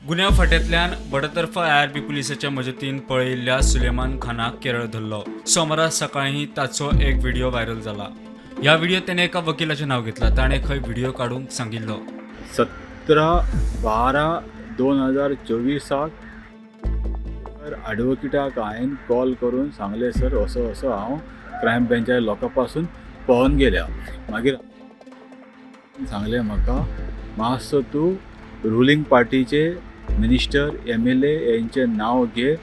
गुन्ह्या फाट्यांतल्यान बडतर्फ IRB पुलिसाच्या मजतीन पळयिल्ल्या सुलेमान खानाक केरळ धरलो. सोमारा सकाळी ताचो एक व्हिडिओ व्हायरल जाला. ह्या व्हिडिओत त्याने एका वकिलाचें नाव घेतलं. ताणें खंय व्हिडिओ काडूंक सांगिल्लो. 17/12/2024 ॲडवोकेटाक हांवें कॉल करून सांगलें, सर असो हांव क्रायम ब्रँचाच्या लोकांपासून पळोवन गेल्या. मागीर सांगलें म्हाका मातसो तूं रुलींग पार्टीचे मिनिस्टर MLA यांचें नांव घे,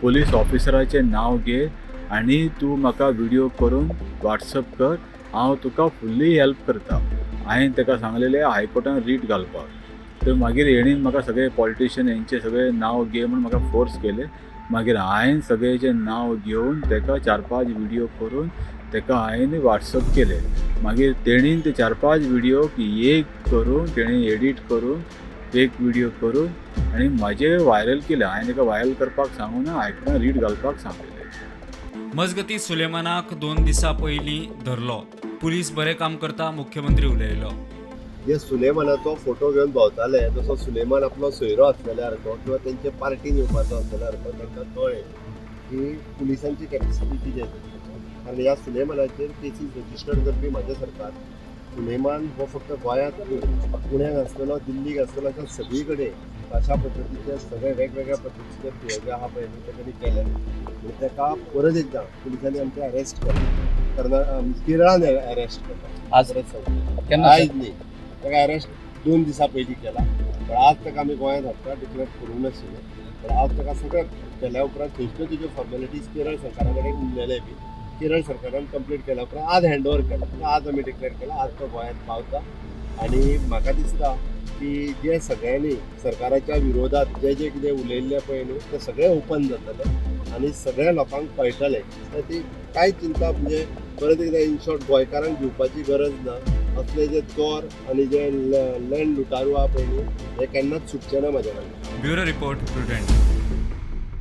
पोलीस ऑफिसराचें नांव घे आनी तूं म्हाका व्हिडिओ करून WhatsApp कर, हांव तुका फुल्ली हेल्प करता. हांवें ताका सांगलेलें हायकोर्टान रीट घालपाक. तर मागीर हेणीन म्हाका सगळे पॉलिटिशियन यांचे सगळे नांव घे म्हणून म्हाका फोर्स केले. मागीर हांवें सगळेचें नांव घेवन ताका 4-5 व्हिडिओ करून ताका हांवें WhatsApp केले. मागीर तेणीन ते 4-5 व्हिडिओ एक करून तेणी एडिट करून एक व्हिडिओ करून आनी म्हाजे व्हायरल केले. हांवें ताका व्हायरल करपाक सांगून हायकोर्टान रीट घालपाक सांगलेलें. मजगतीं सुलेमानाक 2 दिसां पयलीं धरलो. पुलीस बरें काम करता, मुख्यमंत्री उलयलो. जे सुलेमानाचो फोटो घेवन भोंवताले, जसो सुलेमान आपलो सोयरो आसलेल्यार किंवा तेंचे पार्टीन येवपाचो आसलेल्यार तांकां कळ्ळें की पुलिसांची कॅपेसिटी कितें. कारण ह्या सुलेमानाचेर केसीस रजिस्टर्ड करपी म्हाजे सरकार. सुलेमान हो फक्त गोंयांत पुण्याक आसलेलो, दिल्लीक आसलेलो, अशा सगळी कडेन अशा पद्दतीचे सगळे वेगवेगळ्या पद्दतीचे पियेवजे आहा पळय न्ही ते तेणी केले. आनी ताका परत एकदां पुलिसांनी आमचे अरेस्ट केला. केरळान अरेस्ट केला. आज आयज न्ही, ताका अरेस्ट 2 दिसां पयलीं केला. पण आज ताका आमी गोंयांत हाडटा, डिक्लेअर करूंक नाशिल्ले. पण आज ताका सगळें केल्या उपरांत थंयच्यो तुज्यो फॉर्मेलिटीज केरळ सरकारा कडेन उरलेले बी केरळ सरकारान कंप्लीट केल्या उपरांत आज हँडओवर केला. आज आमी डिक्लेअर केला, आज तो गोंयांत पावता. आनी म्हाका दिसता की जे सगळ्यांनी सरकाराच्या विरोधात जे कितें उलयल्लें पळय न्ही तें सगळें ओपन जातलें आनी सगळ्या लोकांक कळटलें. ती कांय चिंता म्हणजे परत एकदां इन शॉर्ट गोंयकारांक भिवपाची गरज ना. असले जे चोर आनी जे लँड लुटारू आहा पळय न्ही हे केन्नाच सुटचे ना म्हाज्या लागीं. Bureau report prudent.